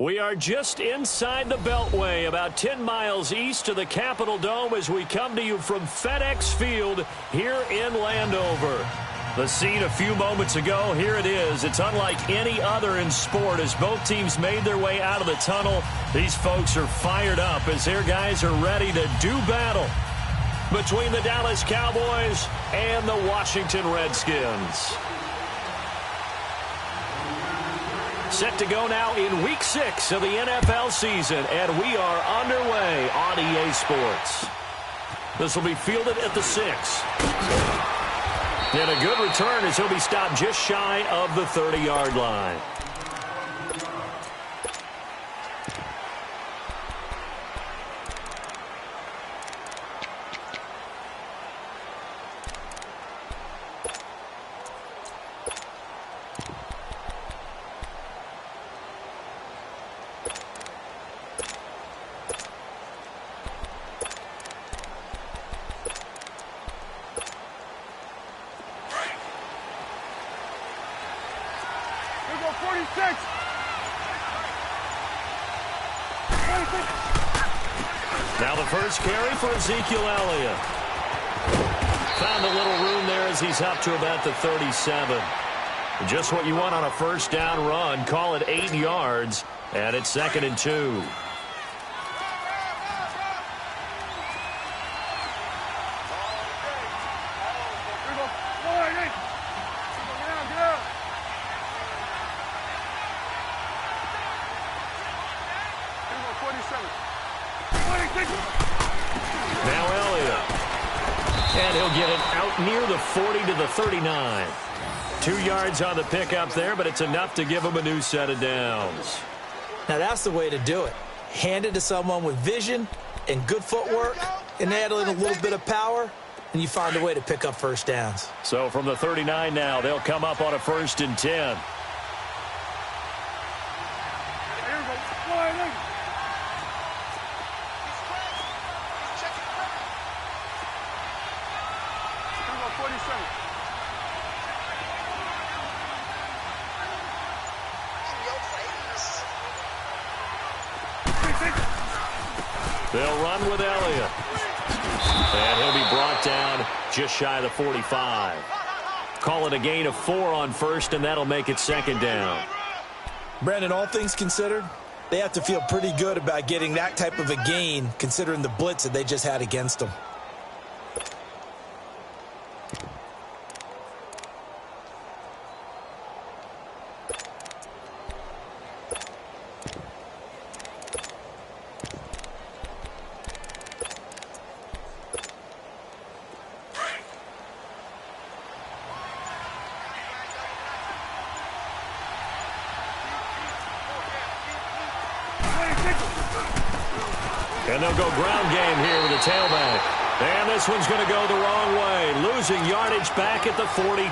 We are just inside the Beltway, about 10 miles east of the Capitol Dome as we come to you from FedEx Field here in Landover. The scene a few moments ago, here it is. It's unlike any other in sport as both teams made their way out of the tunnel. These folks are fired up as their guys are ready to do battle between the Dallas Cowboys and the Washington Redskins. Set to go now in Week 6 of the NFL season, and we are underway on EA Sports. This will be fielded at the 6. And a good return as he'll be stopped just shy of the 30-yard line. Now the first carry for Ezekiel Elliott. Found a little room there as he's up to about the 37. Just what you want on a first down run. Call it 8 yards, and it's 2nd and 2. Now Elliott. And he'll get it out near the 40 to the 39. 2 yards on the pickup there, but it's enough to give him a new set of downs. Now that's the way to do it. Hand it to someone with vision and good footwork, and add in a little bit of power, and you find a way to pick up first downs. So from the 39 now, they'll come up on a 1st and 10. They'll run with Elliott. And he'll be brought down just shy of the 45. Call it a gain of 4 on 1st, and that'll make it 2nd down. Brandon, all things considered, they have to feel pretty good about getting that type of a gain considering the blitz that they just had against them. And they'll go ground game here with a tailback. And this one's going to go the wrong way. Losing yardage back at the 42.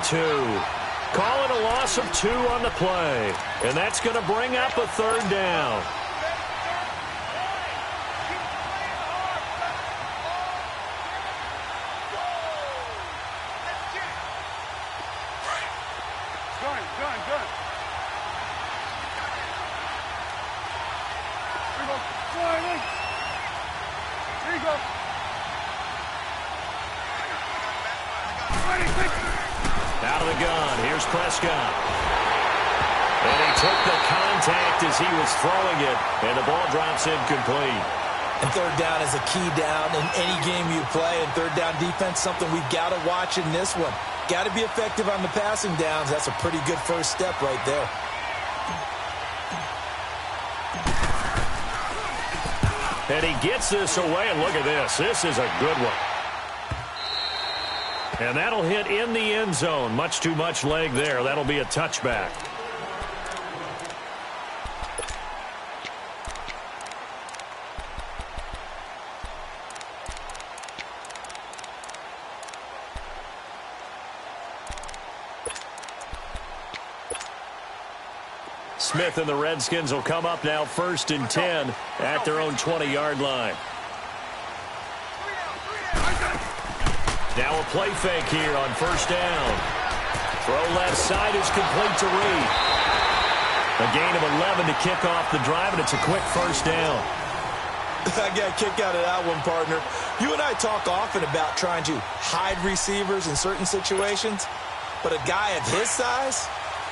Call it a loss of 2 on the play. And that's going to bring up a 3rd down. Out of the gun, here's Prescott. And he took the contact as he was throwing it, and the ball drops incomplete. And 3rd down is a key down in any game you play, and 3rd down defense, something we've got to watch in this one. Got to be effective on the passing downs. That's a pretty good first step right there. And he gets this away, and look at this. This is a good one. And that'll hit in the end zone. Much too much leg there. That'll be a touchback. Smith and the Redskins will come up now 1st and 10 at their own 20-yard line. Now a play fake here on 1st down. Throw left side is complete to Reed. A gain of 11 to kick off the drive, and it's a quick first down. I got a kick out of that one, partner. You and I talk often about trying to hide receivers in certain situations, but a guy of his size,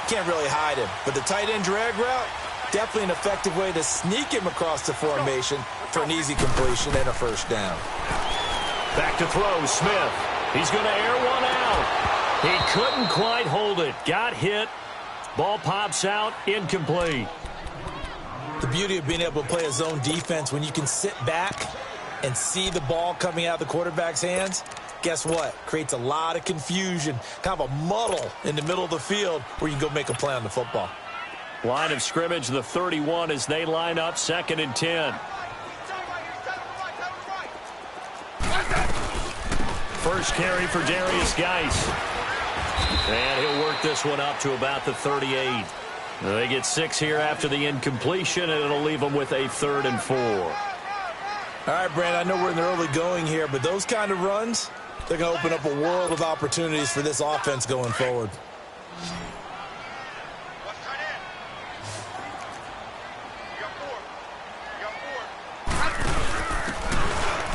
can't really hide him. But the tight end drag route, definitely an effective way to sneak him across the formation for an easy completion and a first down. Back to throw, Smith. He's going to air one out. He couldn't quite hold it. Got hit. Ball pops out, incomplete. The beauty of being able to play a zone defense when you can sit back and see the ball coming out of the quarterback's hands, guess what? Creates a lot of confusion, kind of a muddle in the middle of the field where you can go make a play on the football. Line of scrimmage, the 31 as they line up, 2nd and 10. First carry for Darius Geis. And he'll work this one up to about the 38. They get 6 here after the incompletion, and it'll leave them with a 3rd and 4. All right, Brand, I know we're in the early going here, but those kind of runs, they're going to open up a world of opportunities for this offense going forward.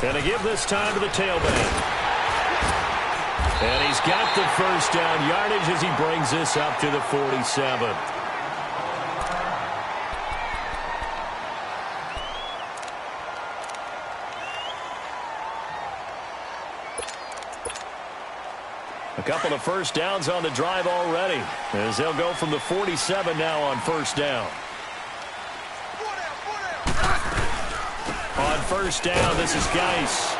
And to give this time to the tailback. And he's got the first down yardage as he brings this up to the 47. A couple of first downs on the drive already, as they'll go from the 47 now on first down. On first down, this is Geis.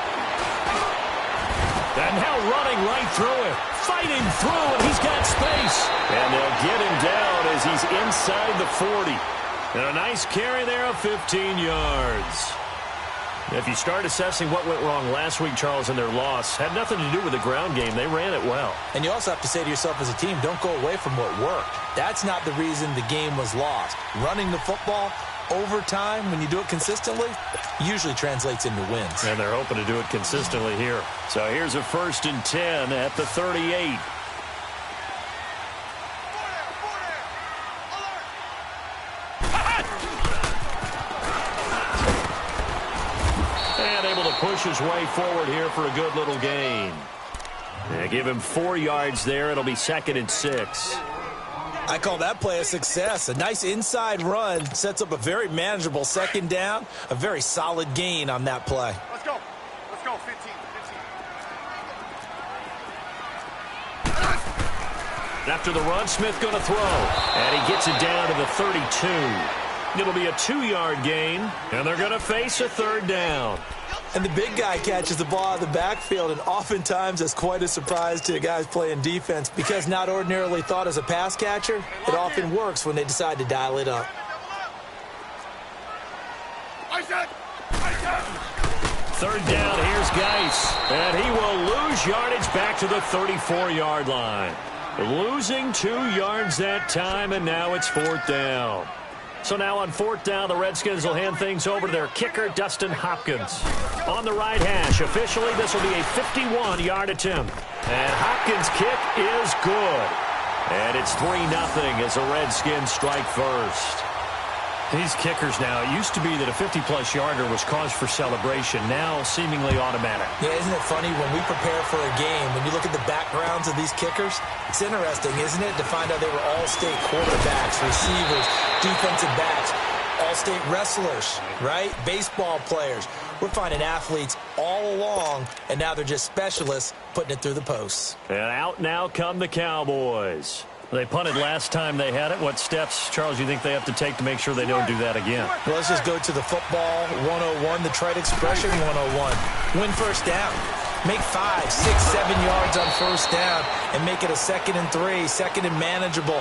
And now running right through it, fighting through, and he's got space. And they'll get him down as he's inside the 40. And a nice carry there of 15 yards. If you start assessing what went wrong last week, Charles, in their loss, had nothing to do with the ground game. They ran it well. And you also have to say to yourself as a team, don't go away from what worked. That's not the reason the game was lost. Running the football over time, when you do it consistently, usually translates into wins. And they're hoping to do it consistently here. So here's a 1st and 10 at the 38. And able to push his way forward here for a good little gain. They give him 4 yards there. It'll be 2nd and 6. I call that play a success. A nice inside run sets up a very manageable 2nd down. A very solid gain on that play. Let's go. Let's go. 15. After the run, Smith going to throw. And he gets it down to the 32. It'll be a 2-yard gain, and they're going to face a 3rd down. And the big guy catches the ball out of the backfield, and oftentimes that's quite a surprise to guys playing defense because not ordinarily thought as a pass catcher, it often works when they decide to dial it up. 3rd down, here's Geis. And he will lose yardage back to the 34-yard line. Losing 2 yards that time, and now it's 4th down. So now on 4th down, the Redskins will hand things over to their kicker, Dustin Hopkins. On the right hash, officially, this will be a 51-yard attempt. And Hopkins' kick is good. And it's 3-0 as the Redskins strike first. These kickers now, it used to be that a 50-plus yarder was cause for celebration, now seemingly automatic. Yeah, isn't it funny when we prepare for a game, when you look at the backgrounds of these kickers, it's interesting, isn't it, to find out they were all-state quarterbacks, receivers, defensive backs, all-state wrestlers, right? Baseball players. We're finding athletes all along, and now they're just specialists putting it through the posts. And out now come the Cowboys. They punted last time they had it. What steps, Charles, you think they have to take to make sure they don't do that again? Well, let's just go to the football 101, the trite expression 101. Win first down. Make 5, 6, 7 yards on first down and make it a 2nd and 3, 2nd and manageable.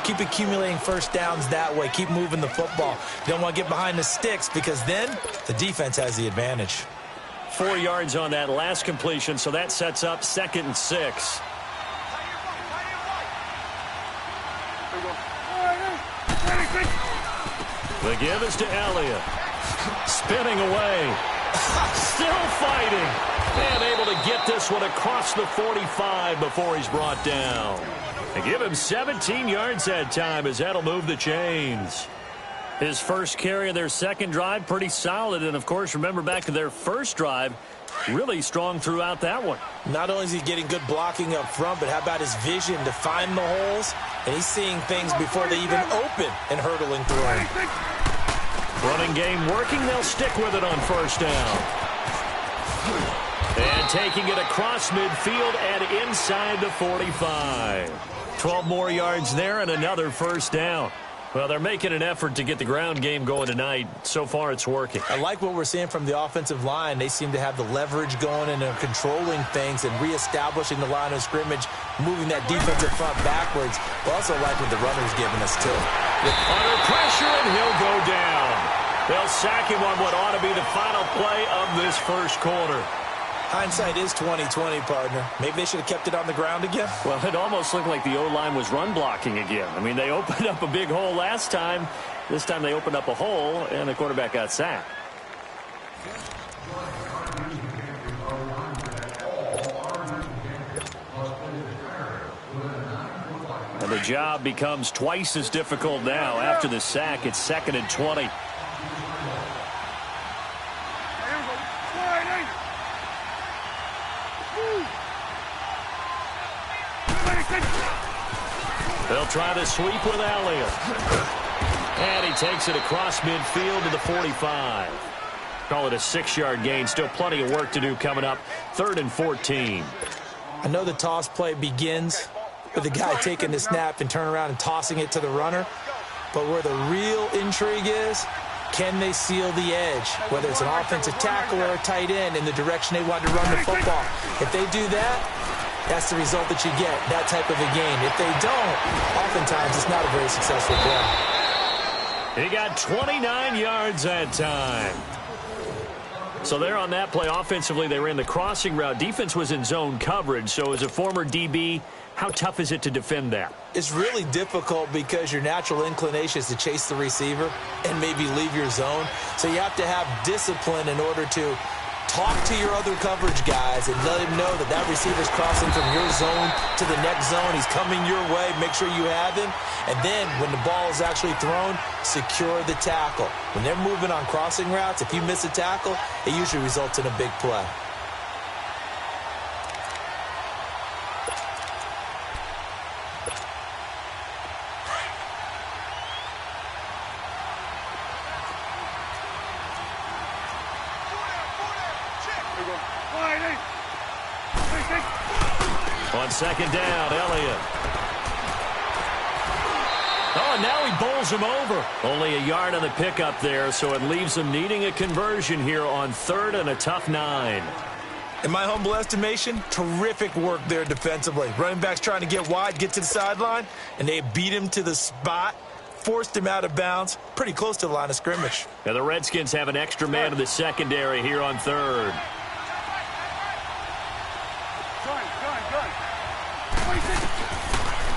Keep accumulating first downs that way. Keep moving the football. You don't want to get behind the sticks because then the defense has the advantage. 4 yards on that last completion, so that sets up 2nd and 6. The give is to Elliott. Spinning away. Still fighting. And able to get this one across the 45 before he's brought down. They give him 17 yards that time as that'll move the chains. His first carry of their second drive, pretty solid. And, of course, remember back to their first drive, really strong throughout that one. Not only is he getting good blocking up front, but how about his vision to find the holes? And he's seeing things before they even open and hurdling through them. Running game working. They'll stick with it on first down. And taking it across midfield and inside the 45. 12 more yards there and another first down. Well, they're making an effort to get the ground game going tonight. So far, it's working. I like what we're seeing from the offensive line. They seem to have the leverage going and they're controlling things and reestablishing the line of scrimmage, moving that defensive front backwards. We also like what the runner's giving us, too. Under pressure, and he'll go down. They'll sack him on what ought to be the final play of this first quarter. Hindsight is 20/20, partner. Maybe they should have kept it on the ground again. Well, it almost looked like the O-line was run blocking again. I mean, they opened up a big hole last time. This time they opened up a hole, and the quarterback got sacked. And the job becomes twice as difficult now. After the sack, it's 2nd and 20. They'll try the sweep with Elliott. And he takes it across midfield to the 45. Call it a 6-yard gain. Still plenty of work to do coming up. 3rd and 14. I know the toss play begins with the guy taking the snap and turning around and tossing it to the runner. But where the real intrigue is, can they seal the edge? Whether it's an offensive tackle or a tight end in the direction they want to run the football. If they do that, that's the result that you get, that type of a gain. If they don't, oftentimes it's not a very successful play. He got 29 yards that time. So there on that play, offensively, they ran the crossing route. Defense was in zone coverage. So as a former DB, how tough is it to defend that? It's really difficult because your natural inclination is to chase the receiver and maybe leave your zone. So you have to have discipline in order to talk to your other coverage guys and let him know that that receiver's crossing from your zone to the next zone. He's coming your way. Make sure you have him. And then when the ball is actually thrown, secure the tackle. When they're moving on crossing routes, if you miss a tackle, it usually results in a big play. On 2nd down, Elliott. Oh, and now he bowls him over. Only a yard on the pickup there, so it leaves him needing a conversion here on 3rd and a tough 9. In my humble estimation, terrific work there defensively. Running back's trying to get wide, get to the sideline, and they beat him to the spot, forced him out of bounds, pretty close to the line of scrimmage. Now the Redskins have an extra man in the secondary here on 3rd.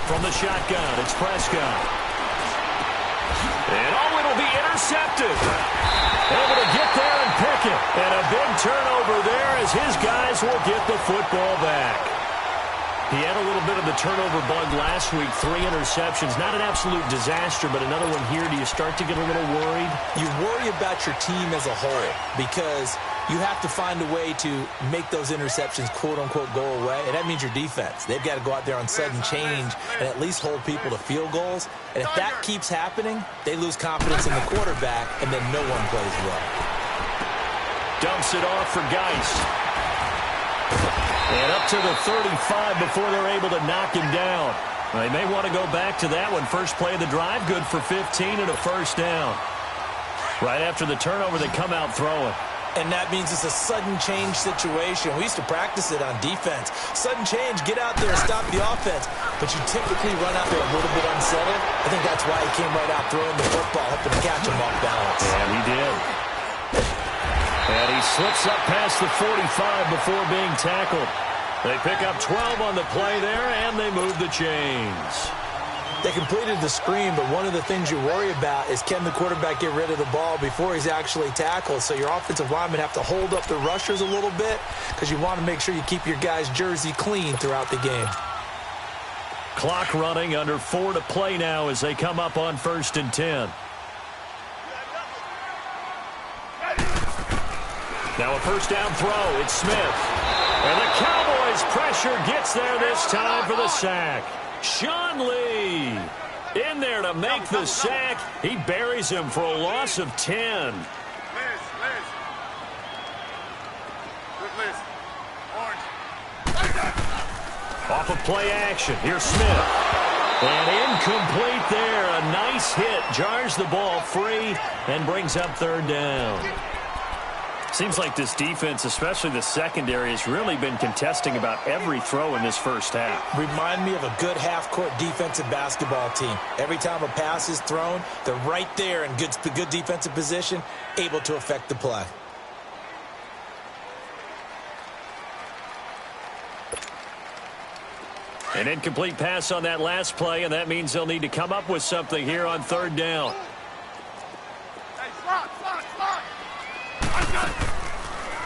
From the shotgun, it's Prescott. And oh, it'll be intercepted. Able to get there and pick it. And a big turnover there as his guys will get the football back. He had a little bit of the turnover bug last week. 3 interceptions. Not an absolute disaster, but another one here. Do you start to get a little worried? You worry about your team as a whole because you have to find a way to make those interceptions, quote-unquote, go away. And that means your defense. They've got to go out there on sudden change and at least hold people to field goals. And if that keeps happening, they lose confidence in the quarterback, and then no one plays well. Dumps it off for Geist. And up to the 35 before they're able to knock him down. They may want to go back to that one. First play of the drive, good for 15 and a first down. Right after the turnover, they come out throwing. And that means it's a sudden change situation. We used to practice it on defense. Sudden change, get out there and stop the offense. But you typically run out there a little bit unsettled. I think that's why he came right out throwing the football, hoping to catch him off balance. And he did. And he slips up past the 45 before being tackled. They pick up 12 on the play there, and they move the chains. They completed the screen, but one of the things you worry about is can the quarterback get rid of the ball before he's actually tackled. So your offensive linemen have to hold up the rushers a little bit because you want to make sure you keep your guy's jersey clean throughout the game. Clock running, under 4 to play now as they come up on 1st and 10. Now a first down throw. It's Smith. And the Cowboys pressure gets there this time for the sack. Sean Lee in there to make the sack. He buries him for a loss of 10. Off of play action. Here's Smith. And incomplete there. A nice hit. Jars the ball free and brings up 3rd down. Seems like this defense, especially the secondary, has really been contesting about every throw in this first half. Remind me of a good half-court defensive basketball team. Every time a pass is thrown, they're right there in good defensive position, able to affect the play. An incomplete pass on that last play, and that means they'll need to come up with something here on 3rd down.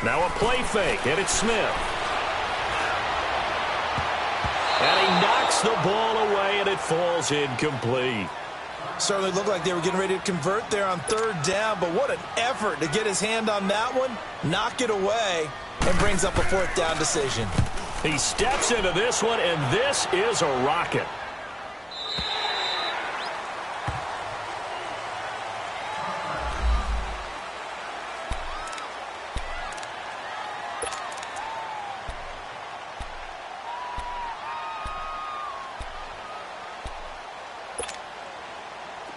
Now a play fake, and it's Smith. And he knocks the ball away, and it falls incomplete. Certainly looked like they were getting ready to convert there on 3rd down, but what an effort to get his hand on that one, knock it away, and brings up a 4th down decision. He steps into this one, and this is a rocket.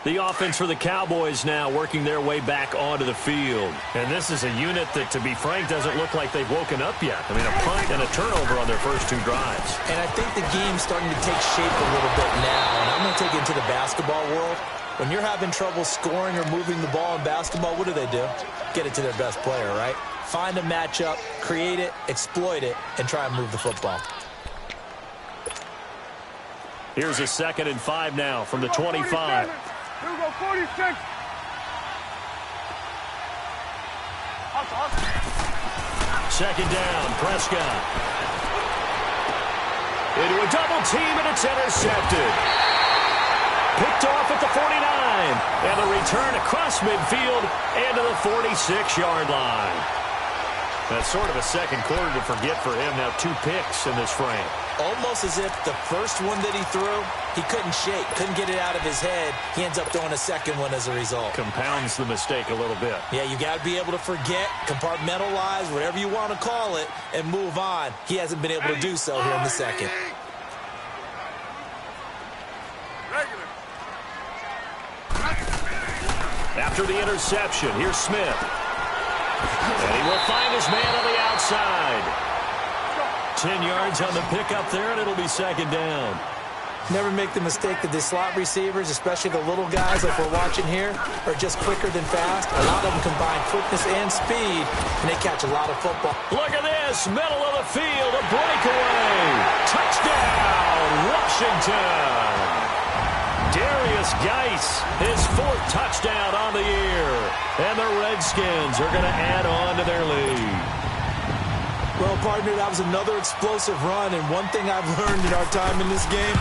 The offense for the Cowboys now working their way back onto the field. And this is a unit that, to be frank, doesn't look like they've woken up yet. I mean, a punt and a turnover on their first 2 drives. And I think the game's starting to take shape a little bit now. And I'm going to take it into the basketball world. When you're having trouble scoring or moving the ball in basketball, what do? Get it to their best player, right? Find a matchup, create it, exploit it, and try and move the football. Here's a 2nd and 5 now from the 25. Here we go, 46. Second down, Prescott. Into a double team, and it's intercepted. Picked off at the 49. And the return across midfield and to the 46-yard line. That's sort of a second quarter to forget for him. Now 2 picks in this frame. Almost as if the first one that he threw, he couldn't shake, couldn't get it out of his head. He ends up throwing a second one as a result. Compounds the mistake a little bit. Yeah, you got to be able to forget, compartmentalize, whatever you want to call it, and move on. He hasn't been able to do so here in the second. After the interception, here's Smith. And he will find his man on the outside. 10 yards on the pickup there, and it'll be 2nd down. Never make the mistake that the slot receivers, especially the little guys like we're watching here, are just quicker than fast. A lot of them combine quickness and speed, and they catch a lot of football. Look at this, middle of the field, a breakaway. Touchdown, Washington. Darius Geis, his 4th touchdown on the year. And the Redskins are going to add on to their lead. Well, partner, that was another explosive run, and one thing I've learned in our time in this game,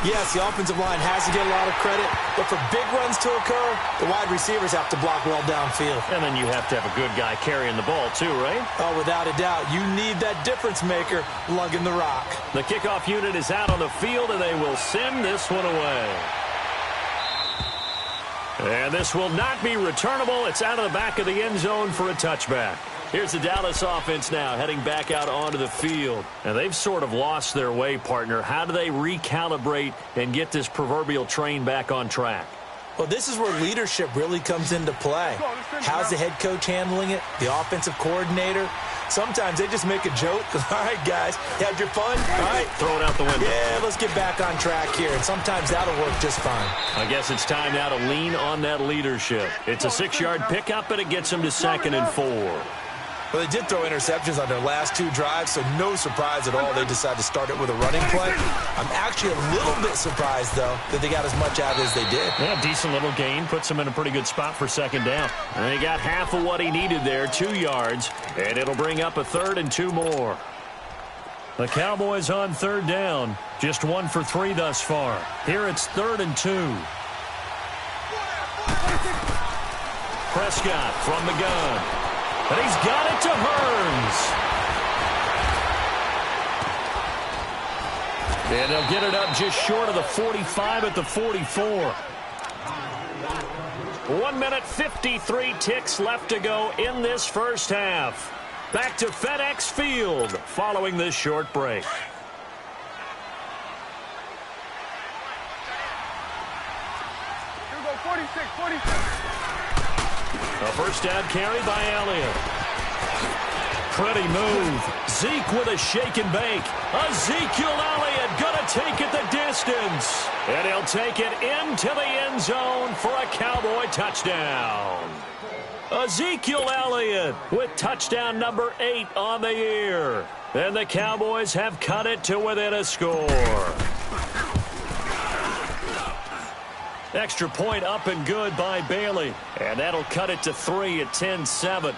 yes, the offensive line has to get a lot of credit, but for big runs to occur, the wide receivers have to block well downfield. And then you have to have a good guy carrying the ball too, right? Oh, without a doubt. You need that difference maker lugging the rock. The kickoff unit is out on the field, and they will send this one away. And this will not be returnable. It's out of the back of the end zone for a touchback. Here's the Dallas offense now heading back out onto the field. And they've sort of lost their way, partner. How do they recalibrate and get this proverbial train back on track? Well, this is where leadership really comes into play. How's the head coach handling it? The offensive coordinator? Sometimes they just make a joke. All right, guys, you had your fun? All right. Throw it out the window. Yeah, let's get back on track here. And sometimes that'll work just fine. I guess it's time now to lean on that leadership. It's a 6-yard pickup, and it gets them to 2nd and 4. Well, they did throw interceptions on their last 2 drives, so no surprise at all they decided to start it with a running play. I'm actually a little bit surprised, though, that they got as much out as they did. Yeah, decent little gain. Puts him in a pretty good spot for second down. And he got half of what he needed there, 2 yards, and it'll bring up a 3rd and 2 more. The Cowboys on 3rd down. Just 1 for 3 thus far. Here it's 3rd and 2. Prescott from the gun. And he's got it to Hearns. And they'll get it up just short of the 45 at the 44. 1 minute, 53 ticks left to go in this first half. Back to FedEx Field following this short break. Here we go, 46, 46. A first down carry by Elliott. Pretty move. Zeke with a shake and bake. Ezekiel Elliott going to take it the distance. And he'll take it into the end zone for a Cowboy touchdown. Ezekiel Elliott with touchdown number 8 on the year. And the Cowboys have cut it to within a score. Extra point up and good by Bailey. And that'll cut it to 3 at 10-7.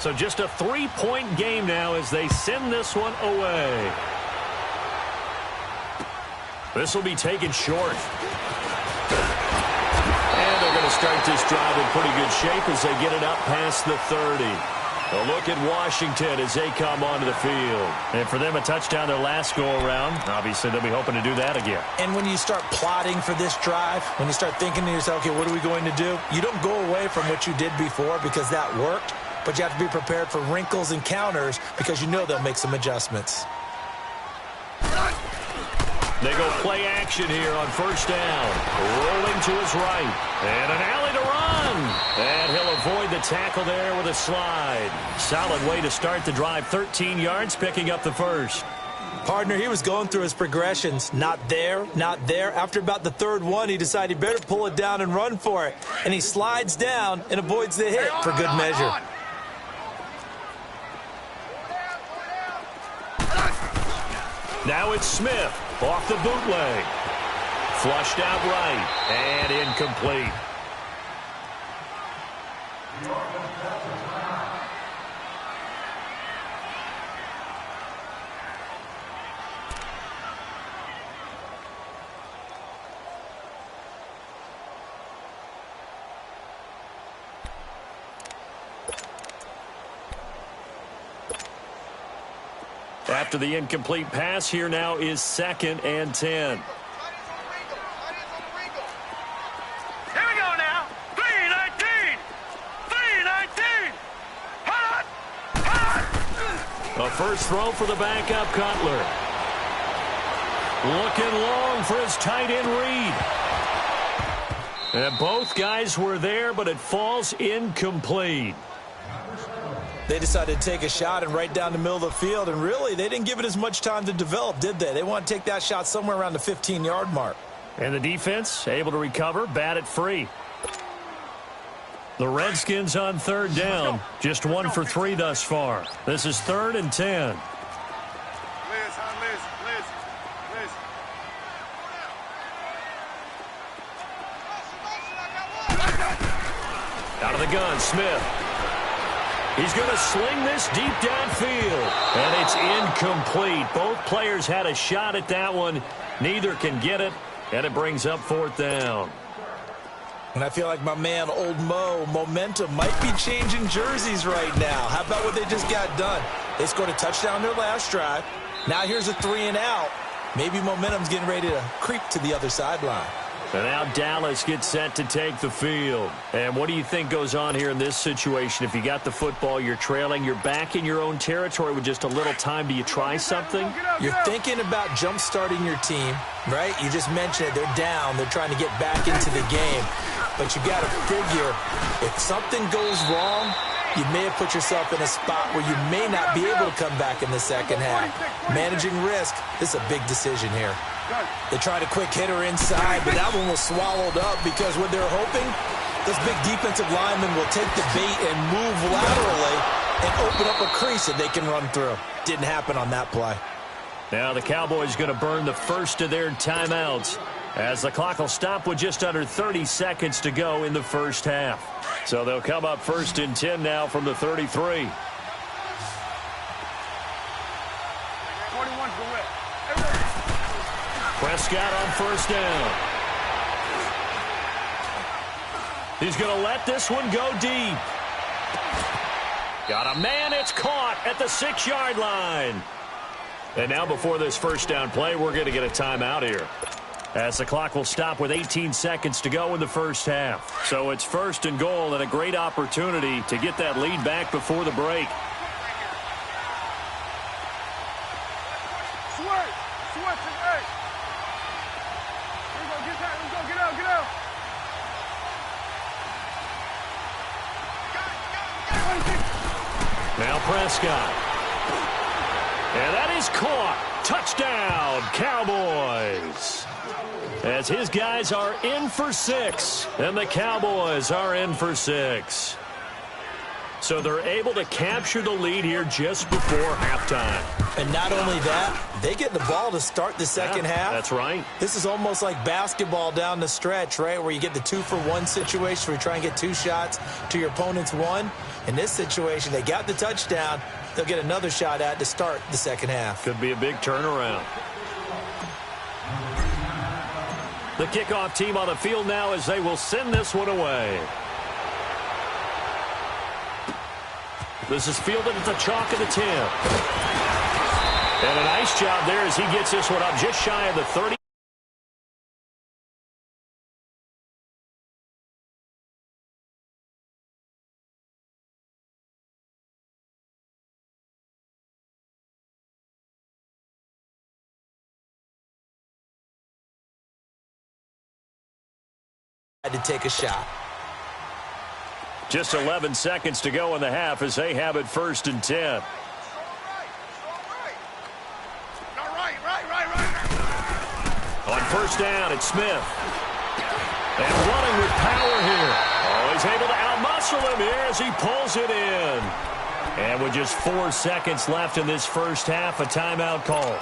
So just a 3-point game now as they send this one away. This will be taken short. And they're going to start this drive in pretty good shape as they get it up past the 30. A look at Washington as they come onto the field. And for them, a touchdown their last go-around. Obviously, they'll be hoping to do that again. And when you start plotting for this drive, when you start thinking to yourself, okay, what are we going to do? You don't go away from what you did before because that worked, but you have to be prepared for wrinkles and counters because you know they'll make some adjustments. They go play action here on first down. Rolling to his right. And an alley to run. And he'll avoid the tackle there with a slide. Solid way to start the drive. 13 yards, picking up the first. Partner, he was going through his progressions. Not there, not there. After about the 3rd one, he decided he better pull it down and run for it. And he slides down and avoids the hit for good measure. Now it's Smith off the bootleg. Flushed out right and incomplete. After the incomplete pass, here now is 2nd and 10. Here we go now. 3-19. 3-19. Hot. Hot. A first throw for the backup Cutler. Looking long for his tight end read. And both guys were there, but it falls incomplete. They decided to take a shot and right down the middle of the field, and really, they didn't give it as much time to develop, did they? They want to take that shot somewhere around the 15-yard mark. And the defense able to recover, bat it free. The Redskins on 3rd down, just 1 for 3 thus far. This is 3rd and 10. Out of the gun, Smith. He's going to sling this deep downfield. And it's incomplete. Both players had a shot at that one. Neither can get it. And it brings up 4th down. And I feel like my man, Old Mo, momentum might be changing jerseys right now. How about what they just got done? They scored a touchdown their last drive. Now here's a 3 and out. Maybe momentum's getting ready to creep to the other sideline. And now Dallas gets set to take the field. And what do you think goes on here in this situation? If you got the football, you're trailing, you're back in your own territory with just a little time. Do you try something? You're thinking about jump-starting your team, right? You just mentioned it. They're down. They're trying to get back into the game. But you got to figure if something goes wrong, You may have put yourself in a spot where you may not be able to come back in the second half. Managing risk, this is a big decision here. They tried a quick hitter inside, but that one was swallowed up because what they're hoping, this big defensive lineman will take the bait and move laterally and open up a crease that they can run through. Didn't happen on that play. Now the Cowboys going to burn the first of their timeouts as the clock will stop with just under 30 seconds to go in the first half. So they'll come up 1st and 10 now from the 33. 21's the whip. Prescott on 1st down. He's going to let this one go deep. Got a man, it's caught at the 6-yard line. And now before this first down play, we're going to get a timeout here, as the clock will stop with 18 seconds to go in the first half. So it's 1st and goal and a great opportunity to get that lead back before the break. Switch, hey. Here we go, get out. Now Prescott. And that is caught. Touchdown, Cowboys. As his guys are in for 6, and the Cowboys are in for 6. So they're able to capture the lead here just before halftime. And not only that, they get the ball to start the second half. That's right. This is almost like basketball down the stretch, right, where you get the 2-for-1 situation where you try and get 2 shots to your opponent's 1. In this situation, they got the touchdown. They'll get another shot at to start the second half. Could be a big turnaround. The kickoff team on the field now as they will send this one away. This is fielded at the chalk of the 10. And a nice job there as he gets this one up just shy of the 30. Had to take a shot. Just 11 seconds to go in the half as they have it 1st and 10. On 1st down, it's Smith. And running with power here. Oh, he's able to outmuscle him here as he pulls it in. And with just 4 seconds left in this first half, a timeout call.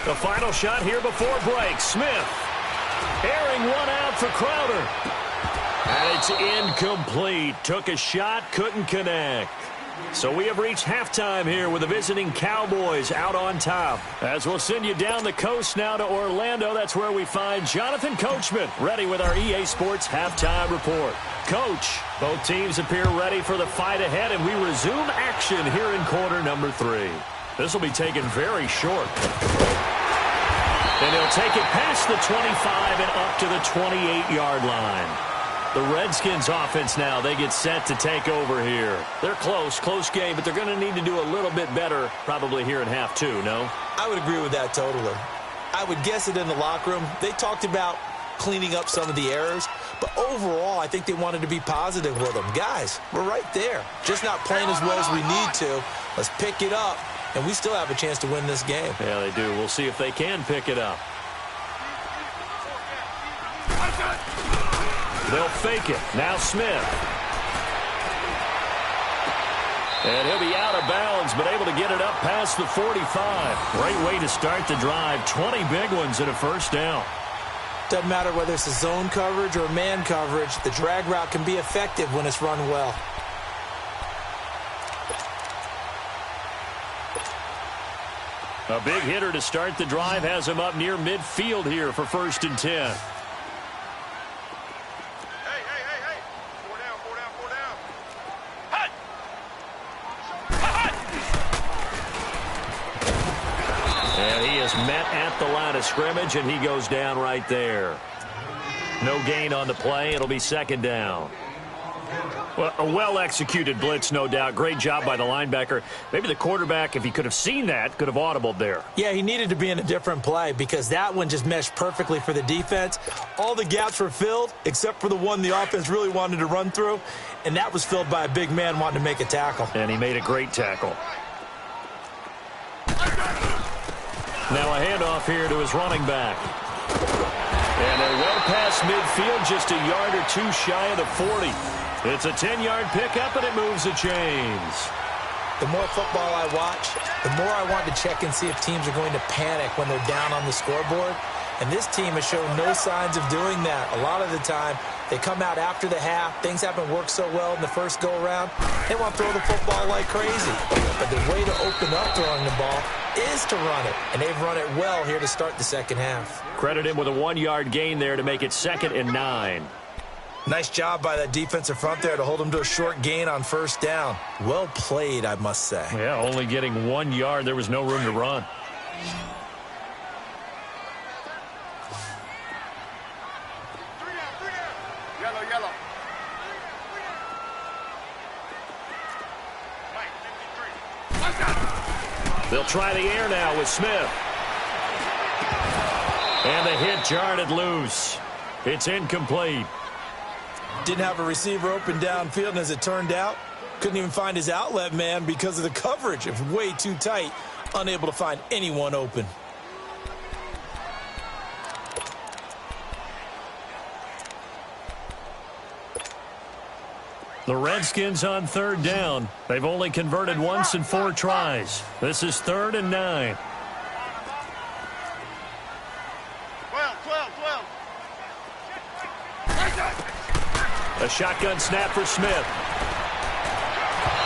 The final shot here before break. Smith airing one out for Crowder. And it's incomplete. Took a shot, couldn't connect. So we have reached halftime here with the visiting Cowboys out on top. As we'll send you down the coast now to Orlando. That's where we find Jonathan Coachman ready with our EA Sports halftime report. Coach, both teams appear ready for the fight ahead, and we resume action here in quarter number 3. This will be taken very short. And he'll take it past the 25 and up to the 28-yard line. The Redskins offense now, they get set to take over here. They're close game, but they're going to need to do a little bit better probably here in half 2, no? I would agree with that totally. I would guess it in the locker room. They talked about cleaning up some of the errors, but overall, I think they wanted to be positive with them. Guys, we're right there. Just not playing as well as we need to. Let's pick it up. And we still have a chance to win this game. Yeah, they do. We'll see if they can pick it up. They'll fake it. Now Smith. And he'll be out of bounds, but able to get it up past the 45. Great way to start the drive. 20 big ones and a first down. Doesn't matter whether it's a zone coverage or man coverage. The drag route can be effective when it's run well. A big hitter to start the drive has him up near midfield here for 1st and 10. Hey. 4 down. Hut! And he is met at the line of scrimmage, and he goes down right there. No gain on the play. It'll be 2nd down. Well, a well-executed blitz, no doubt. Great job by the linebacker. Maybe the quarterback, if he could have seen that, could have audibled there. Yeah, he needed to be in a different play because that one just meshed perfectly for the defense. All the gaps were filled except for the one the offense really wanted to run through, and that was filled by a big man wanting to make a tackle. And he made a great tackle. Now a handoff here to his running back. And they're well past midfield, just a yard or two shy of the 40. It's a 10-yard pickup, and it moves the chains. The more football I watch, the more I want to check and see if teams are going to panic when they're down on the scoreboard. And this team has shown no signs of doing that. A lot of the time, they come out after the half. Things haven't worked so well in the first go-around. They want to throw the football like crazy. But the way to open up throwing the ball is to run it. And they've run it well here to start the second half. Credit him with a 1-yard gain there to make it 2nd and 9. Nice job by that defensive front there to hold him to a short gain on first down. Well played, I must say. Yeah, only getting 1 yard. There was no room to run. Yellow. They'll try the air now with Smith. And the hit jarred it loose. It's incomplete. Didn't have a receiver open downfield, and as it turned out, couldn't even find his outlet man because of the coverage. It was way too tight, unable to find anyone open. The Redskins on 3rd down. They've only converted once in 4 tries. This is 3rd and 9. 12. A shotgun snap for Smith.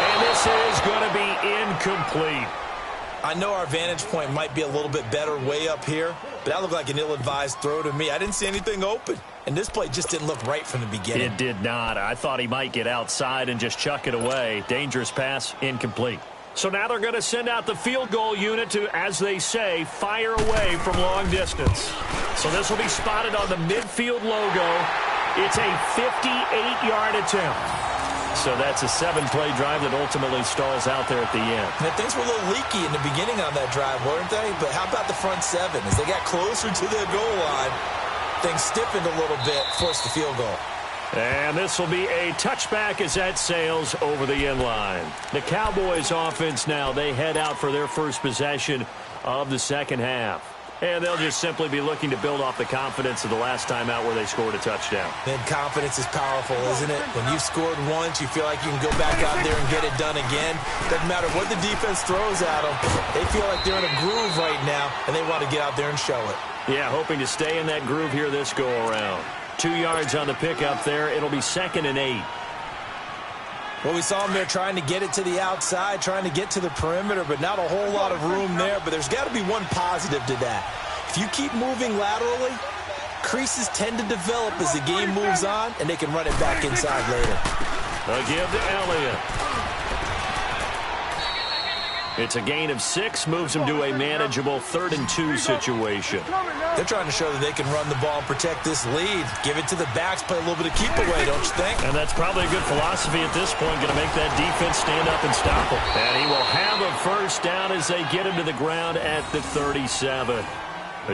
And this is going to be incomplete. I know our vantage point might be a little bit better way up here, but that looked like an ill-advised throw to me. I didn't see anything open, and this play just didn't look right from the beginning. It did not. I thought he might get outside and just chuck it away. Dangerous pass, incomplete. So now they're going to send out the field goal unit to, as they say, fire away from long distance. So this will be spotted on the midfield logo. It's a 58-yard attempt. So that's a 7-play drive that ultimately stalls out there at the end. And things were a little leaky in the beginning on that drive, weren't they? But how about the front 7? As they got closer to the goal line, things stiffened a little bit, forced the field goal. And this will be a touchback as that sails over the end line. The Cowboys offense now, they head out for their first possession of the second half. And they'll just simply be looking to build off the confidence of the last time out where they scored a touchdown. And confidence is powerful, isn't it? When you've scored once, you feel like you can go back out there and get it done again. Doesn't matter what the defense throws at them. They feel like they're in a groove right now, and they want to get out there and show it. Yeah, hoping to stay in that groove here this go-around. 2 yards on the pickup there. It'll be 2nd and 8. Well, we saw him there trying to get it to the outside, trying to get to the perimeter, but not a whole lot of room there. But there's got to be one positive to that. If you keep moving laterally, creases tend to develop as the game moves on, and they can run it back inside later. A give to Elliott. It's a gain of 6, moves them to a manageable 3rd and 2 situation. They're trying to show that they can run the ball and protect this lead. Give it to the backs, play a little bit of keep away, don't you think? And that's probably a good philosophy at this point, going to make that defense stand up and stop them. And he will have a first down as they get him to the ground at the 37.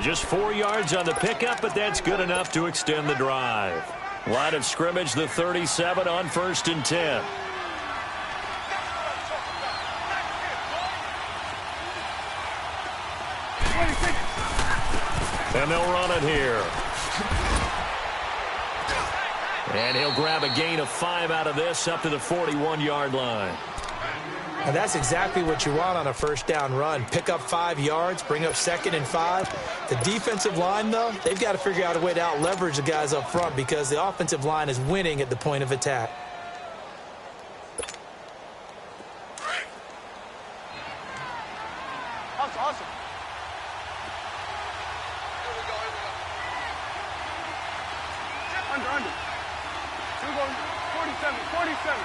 Just 4 yards on the pickup, but that's good enough to extend the drive. Line of scrimmage, the 37 on 1st and 10. And they'll run it here. And he'll grab a gain of 5 out of this up to the 41-yard line. And that's exactly what you want on a first down run. Pick up 5 yards, bring up 2nd and 5. The defensive line, though, they've got to figure out a way to out-leverage the guys up front because the offensive line is winning at the point of attack. Awesome. Under. We're going 47. 46.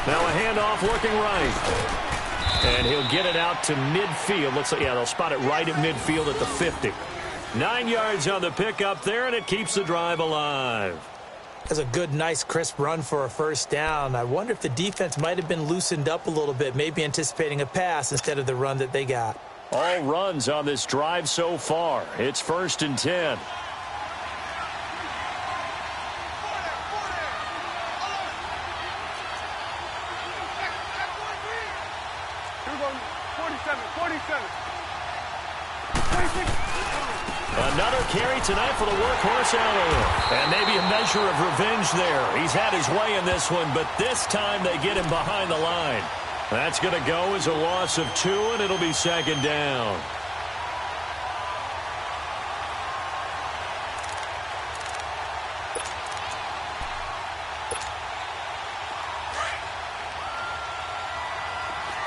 Now a handoff looking right. And he'll get it out to midfield. Looks like, yeah, they'll spot it right at midfield at the 50. 9 yards on the pickup there, and it keeps the drive alive. That's a good, nice, crisp run for a first down. I wonder if the defense might have been loosened up a little bit, maybe anticipating a pass instead of the run that they got. All runs on this drive so far. It's 1st and 10. Another carry tonight for the workhorse Elliott. And maybe a measure of revenge there. He's had his way in this one, but this time they get him behind the line. That's going to go as a loss of 2, and it'll be 2nd down.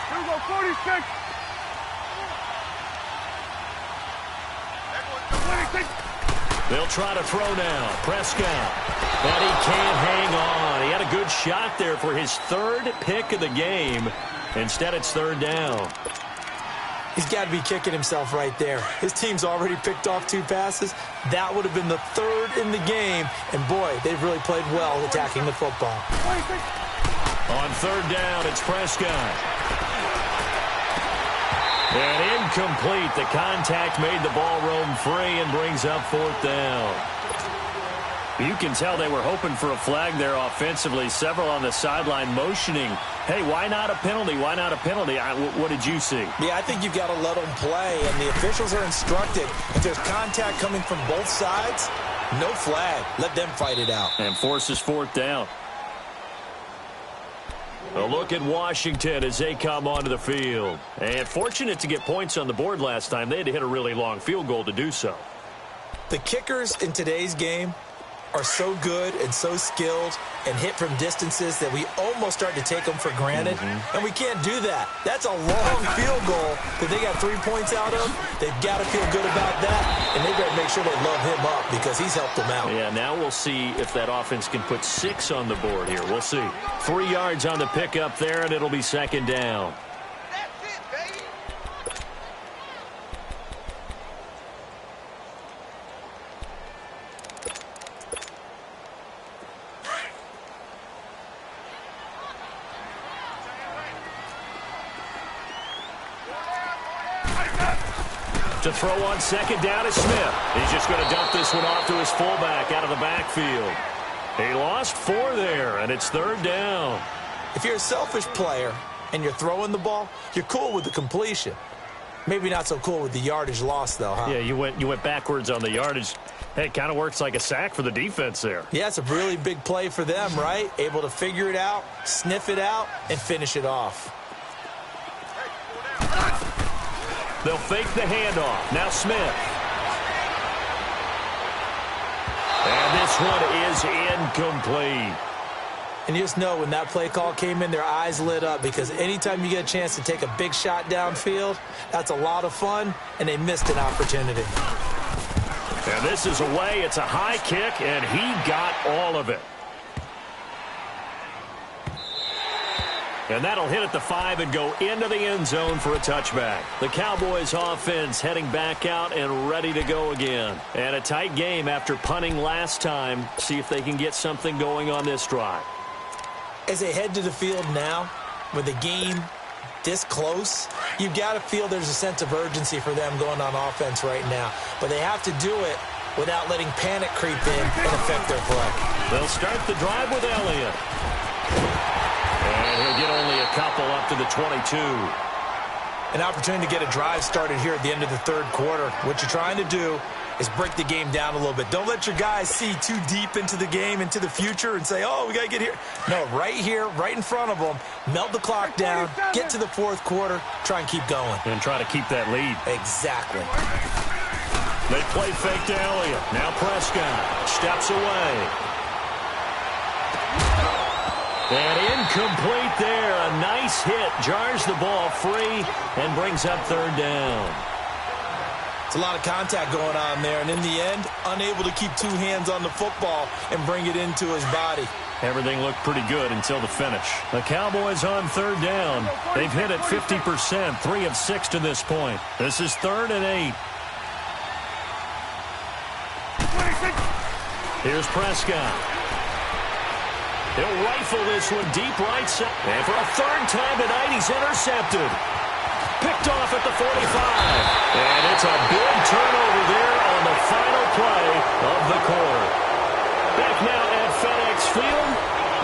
Here we go, 46. They'll try to throw now. Prescott. But he can't hang on. He had a good shot there for his 3rd pick of the game. Instead, it's 3rd down. He's got to be kicking himself right there. His team's already picked off 2 passes. That would have been the 3rd in the game. And, boy, they've really played well attacking the football. On 3rd down, it's Prescott. And incomplete. The contact made the ball roam free and brings up 4th down. You can tell they were hoping for a flag there offensively. Several on the sideline motioning, hey, why not a penalty? Why not a penalty? What did you see? Yeah, I think you've got to let them play, and the officials are instructed. If there's contact coming from both sides, no flag. Let them fight it out. And forces 4th down. A look at Washington as they come onto the field. And fortunate to get points on the board last time. They had to hit a really long field goal to do so. The kickers in today's game are so good and so skilled and hit from distances that we almost start to take them for granted. And we can't do that. That's a long field goal that they got 3 points out of. They've got to feel good about that, and they've got to make sure they love him up because he's helped them out. Yeah, now we'll see if that offense can put 6 on the board here. We'll see. 3 yards on the pickup there, and it'll be 2nd down. To throw on 2nd down is Smith. He's just going to dump this one off to his fullback out of the backfield. He lost 4 there, and it's 3rd down. If you're a selfish player and you're throwing the ball, you're cool with the completion. Maybe not so cool with the yardage loss, though, huh? Yeah, you went backwards on the yardage. Hey, it kind of works like a sack for the defense there. Yeah, it's a really big play for them, right? Able to figure it out, sniff it out, and finish it off. They'll fake the handoff. Now Smith. And this one is incomplete. And you just know when that play call came in, their eyes lit up because anytime you get a chance to take a big shot downfield, that's a lot of fun, and they missed an opportunity. And this is away. It's a high kick, and he got all of it. And that'll hit at the 5 and go into the end zone for a touchback. The Cowboys offense heading back out and ready to go again. And a tight game after punting last time. See if they can get something going on this drive. As they head to the field now, with the game this close, you've got to feel there's a sense of urgency for them going on offense right now. But they have to do it without letting panic creep in and affect their play. They'll start the drive with Elliott. And he'll get only a couple up to the 22. An opportunity to get a drive started here at the end of the 3rd quarter. What you're trying to do is break the game down a little bit. Don't let your guys see too deep into the game, into the future, and say, oh, we got to get here. No, right here, right in front of them, melt the clock down, get to the 4th quarter, try and keep going. And try to keep that lead. Exactly. They play fake to Elliott. Now Prescott steps away. And incomplete there. A nice hit. Jars the ball free and brings up 3rd down. It's a lot of contact going on there, and in the end, unable to keep 2 hands on the football and bring it into his body. Everything looked pretty good until the finish. The Cowboys on 3rd down. They've hit it 50%, 3 of 6 to this point. This is 3rd and 8. Here's Prescott. He'll rifle this one deep right side. And for a third time tonight, he's intercepted. Picked off at the 45. And it's a big turnover there on the final play of the quarter. Back now at FedEx Field.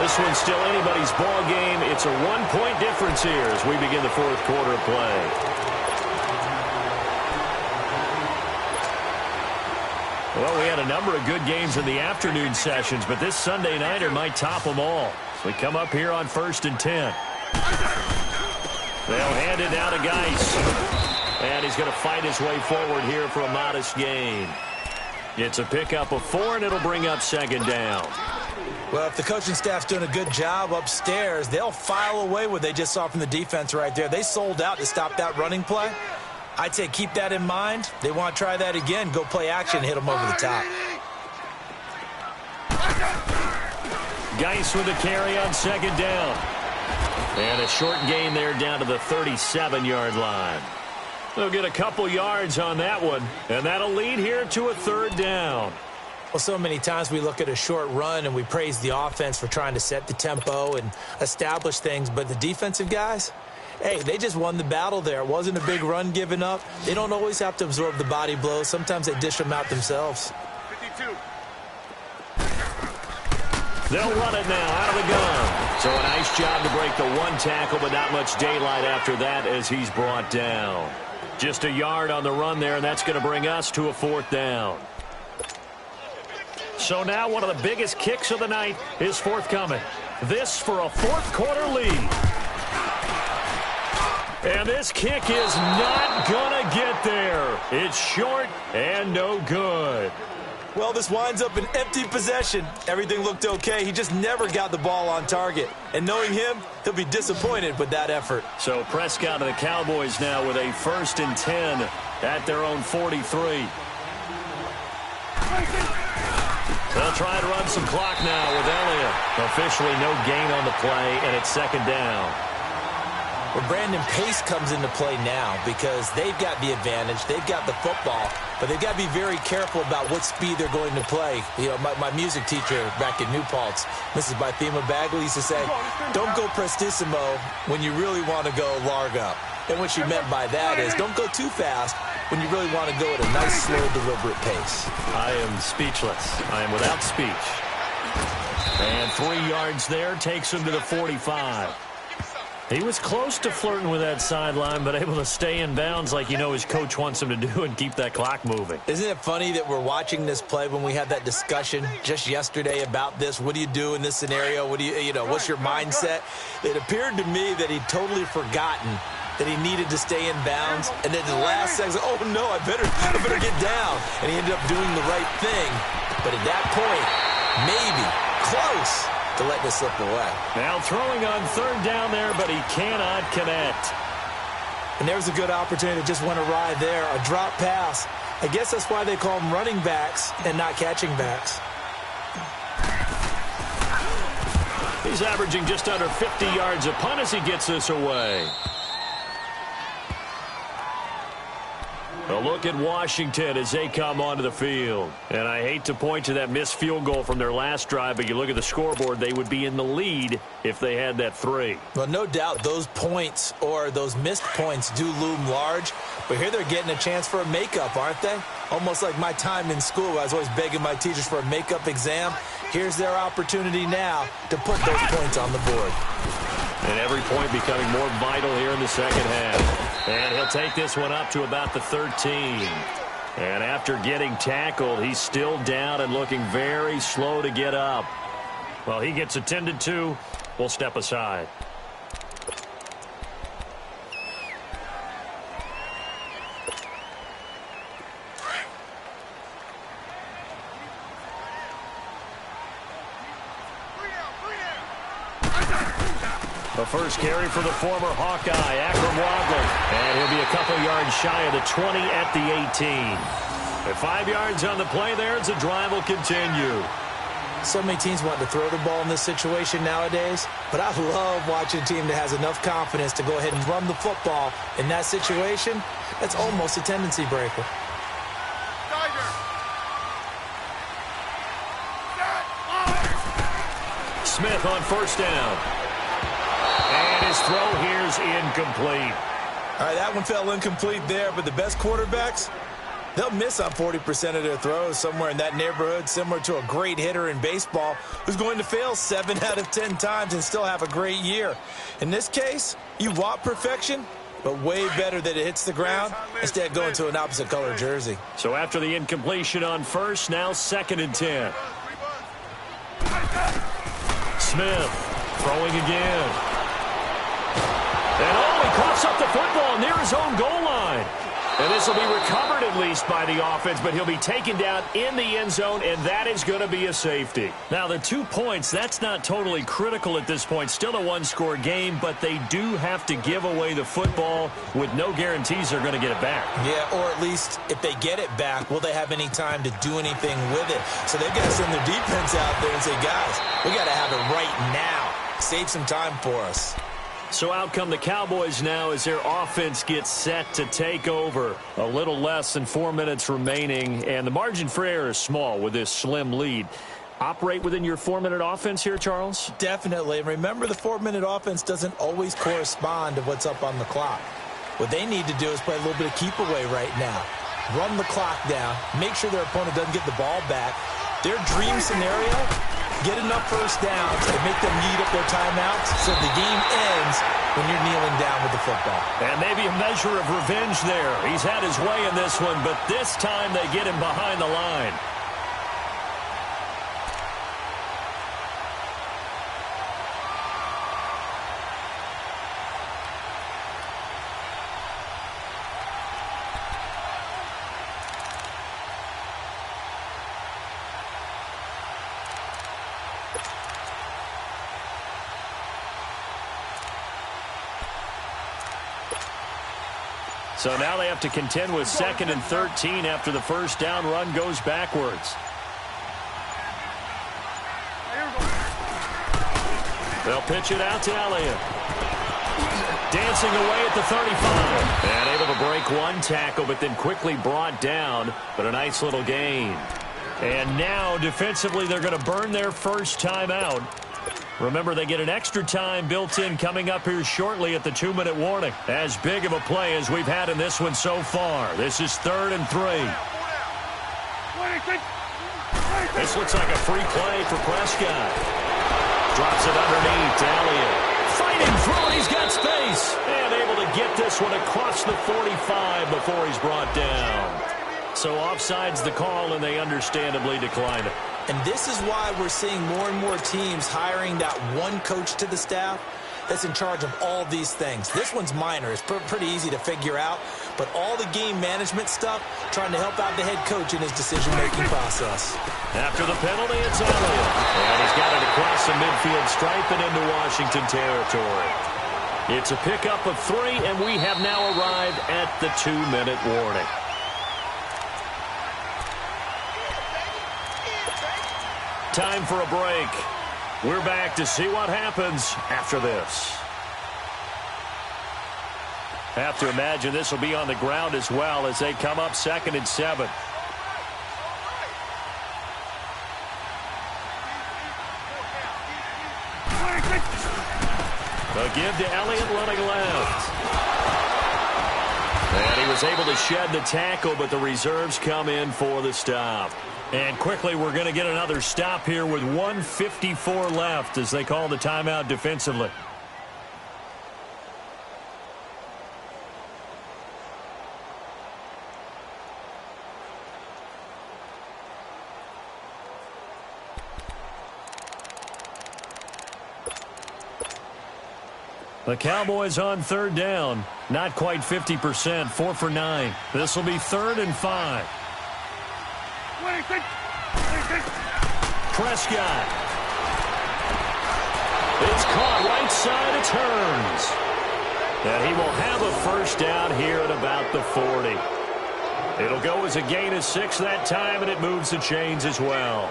This one's still anybody's ball game. It's a one-point difference here as we begin the fourth quarter of play. Well, we had a number of good games in the afternoon sessions, but this Sunday nighter might top them all. So we come up here on 1st and 10. They'll hand it down to Geis. And he's going to fight his way forward here for a modest gain. It's a pickup of 4, and it'll bring up 2nd down. Well, if the coaching staff's doing a good job upstairs, they'll file away what they just saw from the defense right there. They sold out to stop that running play. I'd say keep that in mind. They want to try that again. Go play action, hit them over the top. Geis with a carry on 2nd down. And a short gain there down to the 37-yard line. They'll get a couple yards on that one, and that'll lead here to a 3rd down. Well, so many times we look at a short run and we praise the offense for trying to set the tempo and establish things, but the defensive guys, hey, they just won the battle there. It wasn't a big run given up. They don't always have to absorb the body blows. Sometimes they dish them out themselves. 52. They'll run it now out of the gun. So a nice job to break the one tackle, but not much daylight after that as he's brought down. Just a yard on the run there, and that's going to bring us to a 4th down. So now one of the biggest kicks of the night is forthcoming. This for a fourth quarter lead. And this kick is not going to get there. It's short and no good. Well, this winds up an empty possession. Everything looked okay. He just never got the ball on target. And knowing him, he'll be disappointed with that effort. So Prescott of the Cowboys now with a 1st and 10 at their own 43. They'll try to run some clock now with Elliott. Officially no gain on the play, and it's 2nd down. Well, Brandon, pace comes into play now because they've got the advantage. They've got the football, but they've got to be very careful about what speed they're going to play. You know, my music teacher back in New Paltz, Mrs. Bythema Bagley, used to say, don't go prestissimo when you really want to go largo. And what she meant by that is don't go too fast when you really want to go at a nice, slow, deliberate pace. I am speechless. I am without speech. And 3 yards there takes him to the 45. He was close to flirting with that sideline, but able to stay in bounds like you know his coach wants him to do and keep that clock moving. Isn't it funny that we're watching this play when we had that discussion just yesterday about this? What do you do in this scenario? What do you know, what's your mindset? It appeared to me that he'd totally forgotten that he needed to stay in bounds, and then the last second, oh no, I better get down. And he ended up doing the right thing. But at that point, maybe close to let this slip away. Now throwing on 3rd down there, but he cannot connect. And there's a good opportunity that just went awry there, a drop pass. I guess that's why they call them running backs and not catching backs. He's averaging just under 50 yards a punt as he gets this away. A look at Washington as they come onto the field. And I hate to point to that missed field goal from their last drive, but you look at the scoreboard, they would be in the lead if they had that 3. Well, no doubt those points or those missed points do loom large. But here they're getting a chance for a makeup, aren't they? Almost like my time in school. I was always begging my teachers for a makeup exam. Here's their opportunity now to put those points on the board. And every point becoming more vital here in the second half. And he'll take this one up to about the 13. And after getting tackled, he's still down and looking very slow to get up. Well, he gets attended to. We'll step aside. The first carry for the former Hawkeye, Akram Wadley. And he'll be a couple yards shy of the 20 at the 18. And 5 yards on the play there as the drive will continue. So many teams want to throw the ball in this situation nowadays, but I love watching a team that has enough confidence to go ahead and run the football in that situation. That's almost a tendency breaker. Smith on first down. And his throw here's incomplete. All right, that one fell incomplete there, but the best quarterbacks, they'll miss on 40% of their throws, somewhere in that neighborhood, similar to a great hitter in baseball who's going to fail 7 out of 10 times and still have a great year. In this case, you want perfection, but way better that it hits the ground instead of going to an opposite color jersey. So after the incompletion on first, now 2nd and 10. Smith throwing again. And he coughs up the football near his own goal line. And this will be recovered at least by the offense, but he'll be taken down in the end zone, and that is going to be a safety. Now, the 2 points, that's not totally critical at this point. Still a one-score game, but they do have to give away the football with no guarantees they're going to get it back. Yeah, or at least if they get it back, will they have any time to do anything with it? So they've got to send their defense out there and say, guys, we got to have it right now. Save some time for us. So out come the Cowboys now as their offense gets set to take over. A little less than 4 minutes remaining, and the margin for error is small with this slim lead. Operate within your 4-minute offense here, Charles? Definitely. And remember, the 4-minute offense doesn't always correspond to what's up on the clock. What they need to do is play a little bit of keep away right now. Run the clock down. Make sure their opponent doesn't get the ball back. Their dream scenario, get enough first downs and make them eat up their timeouts so the game ends when you're kneeling down with the football. And maybe a measure of revenge there. He's had his way in this one, but this time they get him behind the line. So now they have to contend with 2nd and 13 after the first down run goes backwards. They'll pitch it out to Elliott. Dancing away at the 35. And able to break one tackle, but then quickly brought down. But a nice little gain. And now defensively they're going to burn their first timeout. Remember, they get an extra time built in coming up here shortly at the 2-minute warning. As big of a play as we've had in this one so far. This is 3rd and 3. This looks like a free play for Prescott. Drops it underneath to Elliott. Fighting through it, he's got space. And able to get this one across the 45 before he's brought down. So offside's the call, and they understandably decline it. And this is why we're seeing more and more teams hiring that one coach to the staff that's in charge of all these things. This one's minor. It's pretty easy to figure out. But all the game management stuff, trying to help out the head coach in his decision-making process. After the penalty, it's Elliott. And he's got it across the midfield stripe and into Washington territory. It's a pickup of 3, and we have now arrived at the 2-minute warning. Time for a break. We're back to see what happens after this. Have to imagine this will be on the ground as well as they come up 2nd and 7. A give to Elliott running left. And he was able to shed the tackle, but the reserves come in for the stop. And quickly, we're going to get another stop here with 1:54 left as they call the timeout defensively. The Cowboys on 3rd down. Not quite 50%, 4 for 9. This will be 3rd and 5. Prescott. It's caught right side, it turns. And he will have a first down here at about the 40. It'll go as a gain of 6 that time, and it moves the chains as well.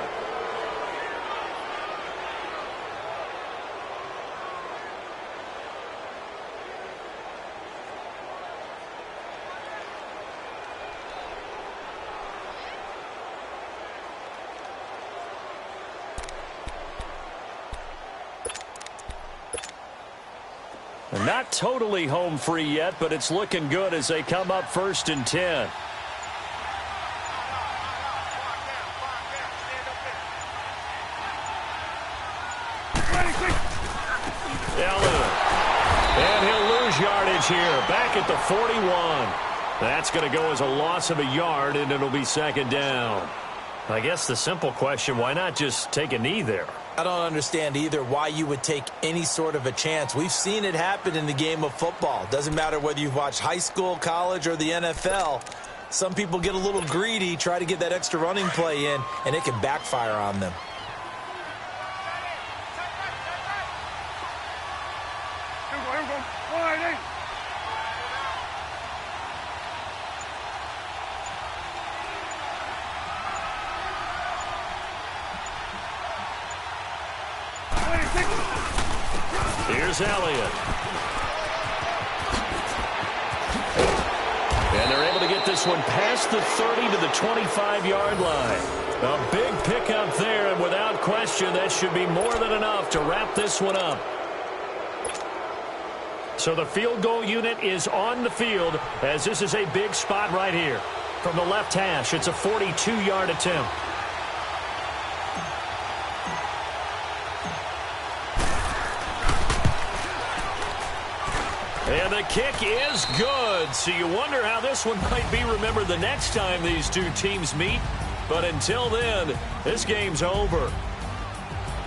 Not totally home free yet, but it's looking good as they come up 1st and 10. And he'll lose yardage here. Back at the 41. That's going to go as a loss of a yard, and it'll be 2nd down. I guess the simple question, why not just take a knee there? I don't understand either why you would take any sort of a chance. We've seen it happen in the game of football. Doesn't matter whether you've watched high school, college, or the NFL. Some people get a little greedy, try to get that extra running play in, and it can backfire on them. Here's Elliott. And they're able to get this one past the 30 to the 25-yard line. A big pickup there, and without question, that should be more than enough to wrap this one up. So the field goal unit is on the field, as this is a big spot right here. From the left hash, it's a 42-yard attempt. And the kick is good. So you wonder how this one might be remembered the next time these two teams meet. But until then, this game's over.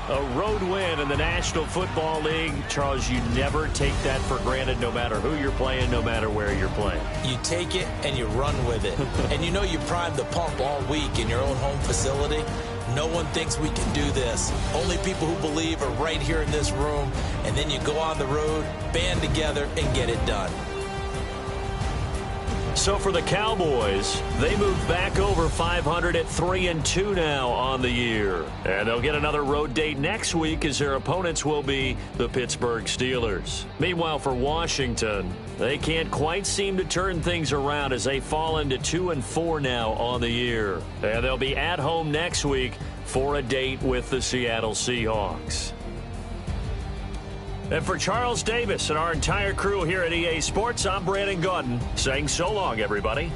A road win in the National Football League. Charles, you never take that for granted, no matter who you're playing, no matter where you're playing. You take it and you run with it. And you know you primed the pump all week in your own home facility. No one thinks we can do this. Only people who believe are right here in this room. And then you go on the road, band together, and get it done. So for the Cowboys, they move back over 500 at 3-2 now on the year. And they'll get another road date next week as their opponents will be the Pittsburgh Steelers. Meanwhile, for Washington, they can't quite seem to turn things around as they fall into 2-4 now on the year. And they'll be at home next week for a date with the Seattle Seahawks. And for Charles Davis and our entire crew here at EA Sports, I'm Brandon Gaudin saying so long, everybody.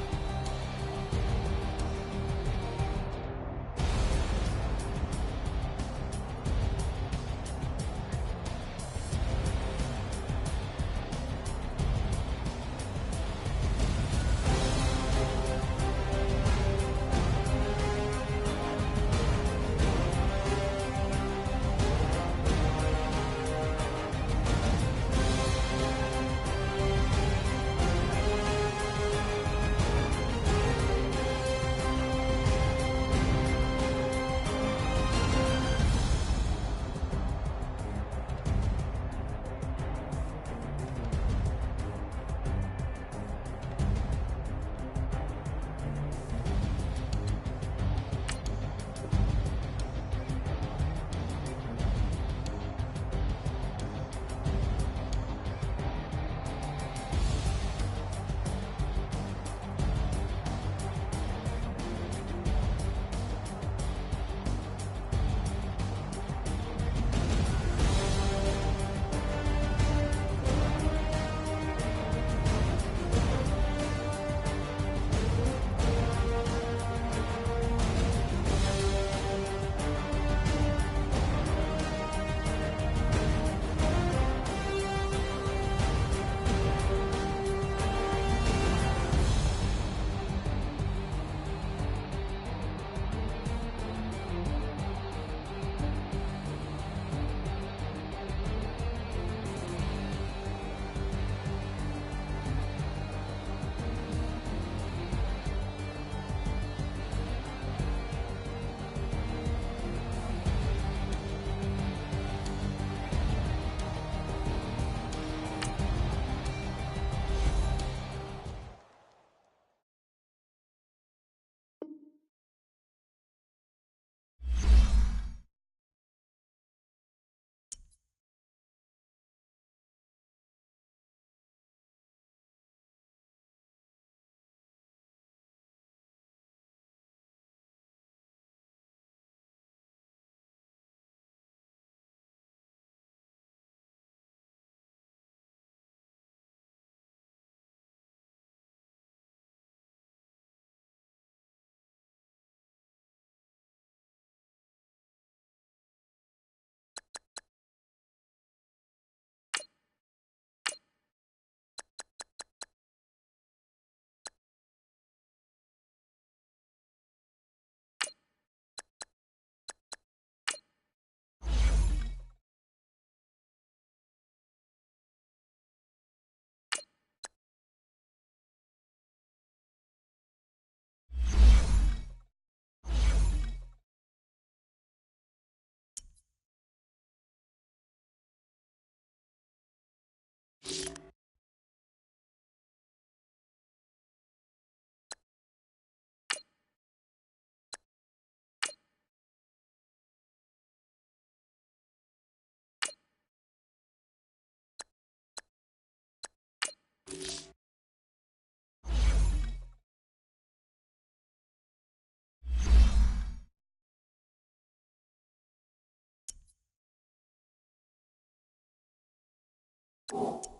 it.